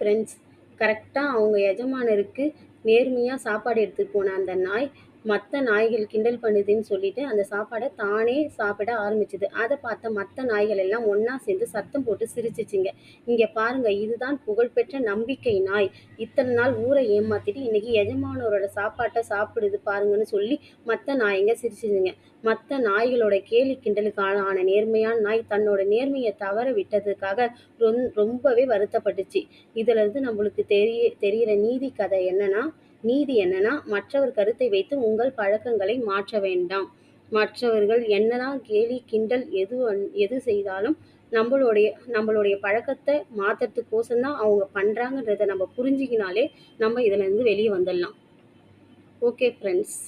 Friends, கரெக்ட்டா அவங்க எஜமானருக்கு நேர்மையா சாப்பாடு எடுத்துட்டு போன அந்த நாய், மத்த நாய்கள் கிண்டல் பண்ணுதுன்னு சொல்லிட்டு அந்த சாப்பாட தானே சாப்பிட ஆரம்பிச்சது. அத பார்த்த மத்த நாய்கள் எல்லாம் ஒண்ணா சேர்ந்து சத்தம் போட்டு சிரிச்சுச்சுங்க. இங்க பாருங்க, இதுதான் புகழ்பெற்ற நம்பிக்கை நாய். இத்தன நாள் ஊர ஏமாத்திட்டு இன்னைக்கு எஜமானரோட சாப்பாட்ட சாப்பிடுது பாருங்கன்னு சொல்லி மத்த நாய்ங்க சிரிச்சுதுங்க. மத்த நாய்களோட கேலி கிண்டலுக்கு ஆளான நேர்மையான நாய் தன்னோட நேர்மைய தவற விட்டதுக்காக ரொம்பவே வருத்தப்பட்டுச்சு. இதுலருந்து நம்மளுக்கு தெரியிற நீதி என்னன்னா, மற்றவர் கருத்தை வைத்து உங்கள் பழக்கங்களை மாற்ற வேண்டாம். மற்றவர்கள் என்னதான் கேலி, கிண்டல் எது செய்தாலும் நம்மளுடைய பழக்கத்த மாத்துறதுக்கோசரம் தான் அவங்க பண்றாங்கன்றத நம்ம புரிஞ்சுக்கினாலே நம்ம இதுலருந்து வெளிய வந்துடலாம். Okay friends.